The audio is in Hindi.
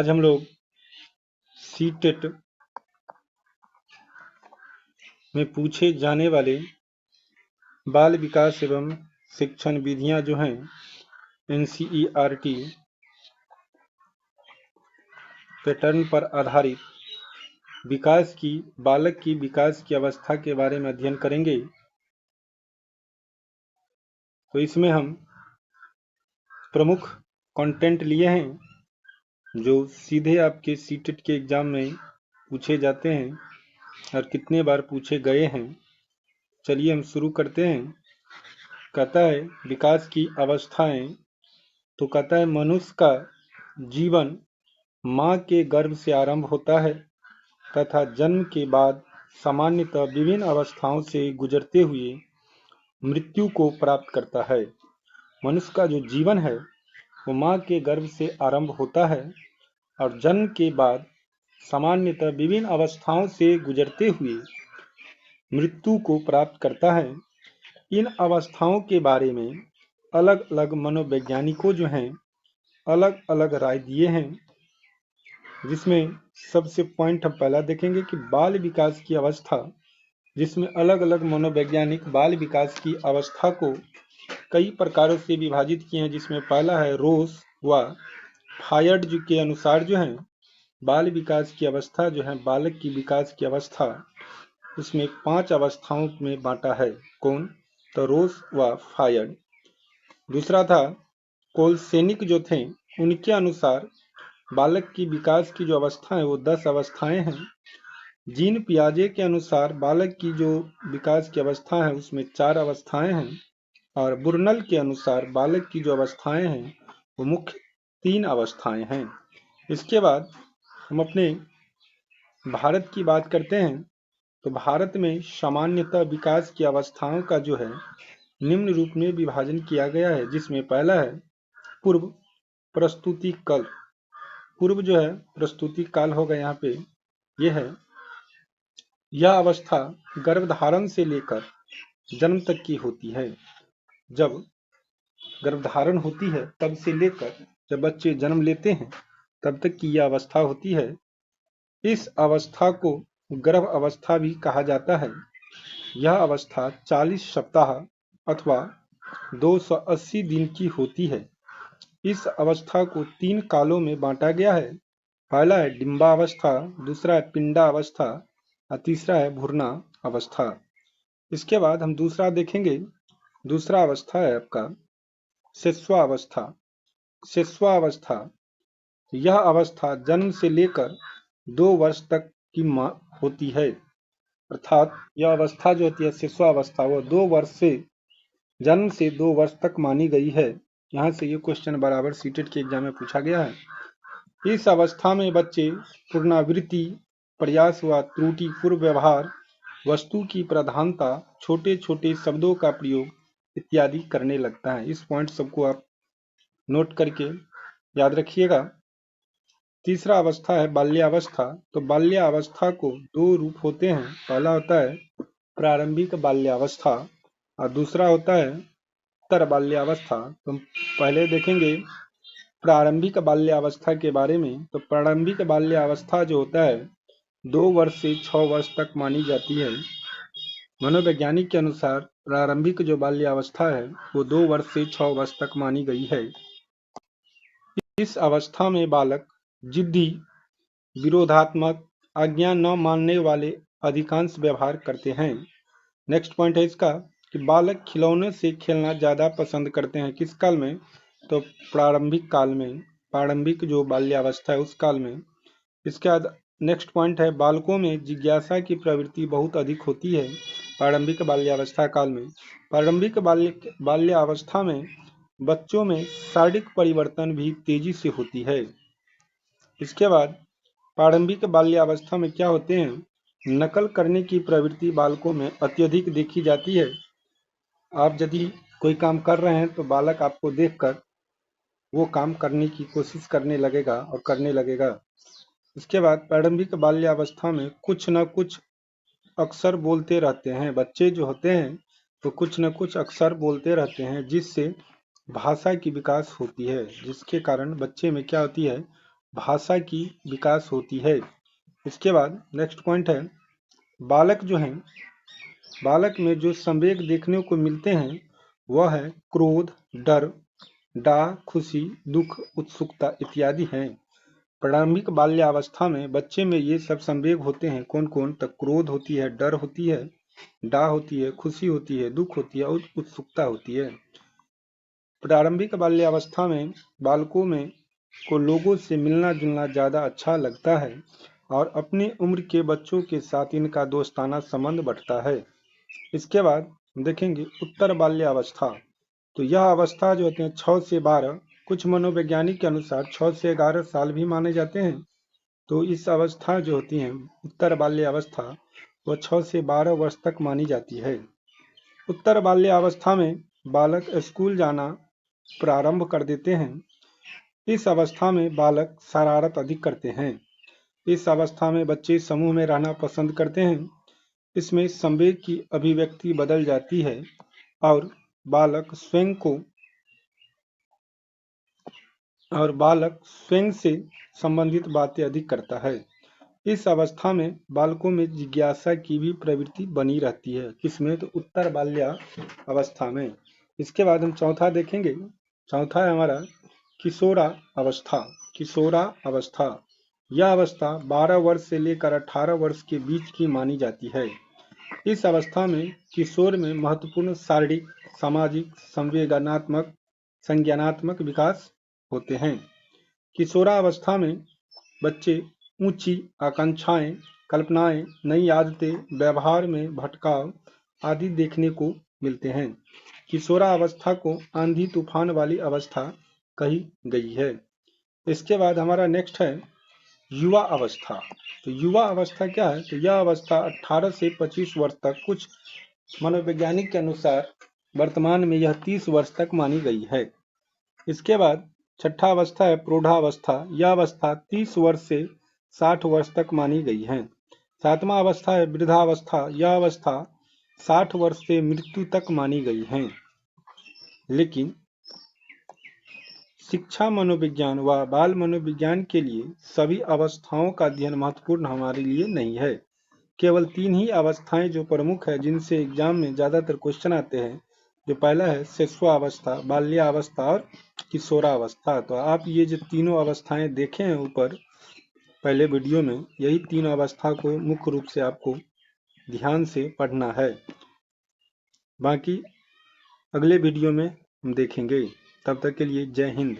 आज हम लोग सीटेट में पूछे जाने वाले बाल विकास एवं शिक्षण विधियां जो हैं एनसीईआरटी पैटर्न पर आधारित बालक की विकास की अवस्था के बारे में अध्ययन करेंगे। तो इसमें हम प्रमुख कंटेंट लिए हैं जो सीधे आपके सीटेट के एग्जाम में पूछे जाते हैं और कितने बार पूछे गए हैं। चलिए हम शुरू करते हैं। कहता है विकास की अवस्थाएं, तो कहता है मनुष्य का जीवन माँ के गर्भ से आरंभ होता है तथा जन्म के बाद सामान्यतः विभिन्न अवस्थाओं से गुजरते हुए मृत्यु को प्राप्त करता है। मनुष्य का जो जीवन है वो माँ के गर्भ से आरंभ होता है और जन्म के बाद सामान्यतः विभिन्न अवस्थाओं से गुजरते हुए मृत्यु को प्राप्त करता है। इन अवस्थाओं के बारे में अलग अलग मनोवैज्ञानिकों जो हैं अलग अलग राय दिए हैं, जिसमें सबसे पॉइंट हम पहला देखेंगे कि बाल विकास की अवस्था, जिसमें अलग अलग मनोवैज्ञानिक बाल विकास की अवस्था को कई प्रकारों से विभाजित किए हैं। जिसमें पहला है रोस व फायर्ड के अनुसार जो है बाल विकास की अवस्था जो है बालक की विकास की अवस्था उसमें 5 अवस्थाओं में बांटा है। कौन? तो रोस व फायर्ड। दूसरा था कोलसेनिक जो थे, उनके अनुसार बालक की विकास की जो अवस्था है वो 10 अवस्थाएं हैं। जीन पियाजे के अनुसार बालक की जो विकास की अवस्था है उसमें 4 अवस्थाएं हैं और बुर्नल के अनुसार बालक की जो अवस्थाएं हैं वो मुख्य 3 अवस्थाएं हैं। इसके बाद हम अपने भारत की बात करते हैं। तो भारत में सामान्यतः विकास की अवस्थाओं का जो है निम्न रूप में विभाजन किया गया है, जिसमें पहला है पूर्व प्रस्तुति काल। पूर्व जो है प्रस्तुति काल होगा यहाँ पे, यह है यह अवस्था गर्भधारण से लेकर जन्म तक की होती है। जब गर्भधारण होती है तब से लेकर जब बच्चे जन्म लेते हैं तब तक की यह अवस्था होती है। इस अवस्था को गर्भ अवस्था भी कहा जाता है। यह अवस्था 40 सप्ताह अथवा 280 दिन की होती है। इस अवस्था को 3 कालों में बांटा गया है। पहला है डिम्बावस्था, दूसरा है पिंडावस्था और तीसरा है भ्रूण अवस्था। इसके बाद हम दूसरा देखेंगे। दूसरा अवस्था है आपका शिशुअवस्था। शिशुअवस्था यह अवस्था जन्म से लेकर 2 वर्ष तक की होती है। अर्थात यह अवस्था जो होती है शिशुअवस्था वो 2 वर्ष से जन्म से 2 वर्ष तक मानी गई है। यहाँ से ये क्वेश्चन बराबर सीटेट के एग्जाम में पूछा गया है। इस अवस्था में बच्चे पुनरावृत्ति, प्रयास व त्रुटि, पूर्व व्यवहार, वस्तु की प्रधानता, छोटे छोटे शब्दों का प्रयोग इत्यादि करने लगता है। इस पॉइंट सबको आप नोट करके याद रखिएगा। तीसरा अवस्था है बाल्यावस्था। तो बाल्यावस्था को 2 रूप होते हैं। पहला होता है प्रारंभिक बाल्यावस्था और दूसरा होता है उत्तर बाल्यावस्था। तो पहले देखेंगे प्रारंभिक बाल्यावस्था के बारे में। तो प्रारंभिक बाल्यावस्था जो होता है 2 वर्ष से 6 वर्ष तक मानी जाती है। मनोवैज्ञानिक के अनुसार प्रारंभिक जो बाल्यावस्था है वो 2 वर्ष से 6 वर्ष तक मानी गई है। इस अवस्था में बालक जिद्दी, विरोधात्मक, आज्ञा न मानने वाले अधिकांश व्यवहार करते हैं। नेक्स्ट पॉइंट है इसका कि बालक खिलौने से खेलना ज़्यादा पसंद करते हैं। किस काल में? तो प्रारंभिक काल में, प्रारंभिक जो बाल्यावस्था है उस काल में। इसके बाद नेक्स्ट पॉइंट है बालकों में जिज्ञासा की प्रवृत्ति बहुत अधिक होती है प्रारंभिक बाल्यावस्था काल में। प्रारंभिक बाल्यावस्था में बच्चों में शारीरिक परिवर्तन भी तेजी से होती है। इसके बाद प्रारंभिक बाल्यावस्था में क्या होते हैं? नकल करने की प्रवृत्ति बालकों में अत्यधिक देखी जाती है। आप यदि कोई काम कर रहे हैं तो बालक आपको देखकर वो काम करने की कोशिश करने लगेगा और करने लगेगा। इसके बाद प्रारंभिक बाल्यावस्था में कुछ न कुछ अक्सर बोलते रहते हैं। बच्चे जो होते हैं तो कुछ न कुछ अक्सर बोलते रहते हैं, जिससे भाषा की विकास होती है, जिसके कारण बच्चे में क्या होती है भाषा की विकास होती है। इसके बाद नेक्स्ट पॉइंट है, बालक जो हैं, बालक में जो संवेग देखने को मिलते हैं वह है क्रोध, डर, डाह, खुशी, दुख, उत्सुकता इत्यादि हैं। प्रारंभिक बाल्यावस्था में बच्चे में ये सब संवेग होते हैं। कौन कौन? तो क्रोध होती है, डर होती है, डाह होती है, खुशी होती है, दुख होती है और उत्सुकता होती है। प्रारंभिक बाल्यावस्था में बालकों में को लोगों से मिलना जुलना ज़्यादा अच्छा लगता है और अपनी उम्र के बच्चों के साथ इनका दोस्ताना संबंध बढ़ता है। इसके बाद देखेंगे उत्तर बाल्यावस्था। तो यह अवस्था जो होते हैं 6 से 12, कुछ मनोवैज्ञानिक के अनुसार 6 से 11 साल भी माने जाते हैं। तो इस अवस्था जो होती है उत्तर बाल्यावस्था, वह 6 से 12 वर्ष तक मानी जाती है। उत्तर बाल्यावस्था में बालक स्कूल जाना प्रारंभ कर देते हैं। इस अवस्था में बालक शरारत अधिक करते हैं। इस अवस्था में बच्चे समूह में रहना पसंद करते हैं। इसमें संवेग की अभिव्यक्ति बदल जाती है और बालक स्वयं से संबंधित बातें अधिक करता है। इस अवस्था में बालकों में जिज्ञासा की भी प्रवृत्ति बनी रहती है। किसमें? तो उत्तर बाल्यावस्था में। इसके बाद हम चौथा देखेंगे। चौथा है हमारा किशोरा अवस्था। किशोरा अवस्था, यह अवस्था 12 वर्ष से लेकर 18 वर्ष के बीच की मानी जाती है। इस अवस्था में किशोर में महत्वपूर्ण शारीरिक, सामाजिक, संज्ञानात्मक विकास होते हैं। किशोरावस्था में बच्चे ऊंची आकांक्षाएं, कल्पनाएं, नई आदतें, व्यवहार में भटकाव आदि देखने को मिलते हैं। किशोरावस्था को आंधी तूफान वाली अवस्था कही गई है। इसके बाद हमारा नेक्स्ट है युवा अवस्था। तो युवा अवस्था क्या है? तो यह अवस्था 18 से 25 वर्ष तक, कुछ मनोवैज्ञानिक के अनुसार वर्तमान में यह 30 वर्ष तक मानी गई है। इसके बाद छठा अवस्था है प्रौढ़ावस्था। यह अवस्था 30 वर्ष से 60 वर्ष तक मानी गई है। सातवां अवस्था है वृद्धावस्था। यह अवस्था 60 वर्ष से मृत्यु तक मानी गई है। लेकिन शिक्षा मनोविज्ञान व बाल मनोविज्ञान के लिए सभी अवस्थाओं का अध्ययन महत्वपूर्ण हमारे लिए नहीं है। केवल 3 ही अवस्थाएं जो प्रमुख है, जिनसे एग्जाम में ज़्यादातर क्वेश्चन आते हैं। जो पहला है शिशुअवस्था, बाल्यावस्था और किशोरावस्था। तो आप ये जो तीनों अवस्थाएं देखे हैं ऊपर पहले वीडियो में, यही तीनों अवस्था को मुख्य रूप से आपको ध्यान से पढ़ना है। बाकी अगले वीडियो में हम देखेंगे। तब तक के लिए जय हिंद।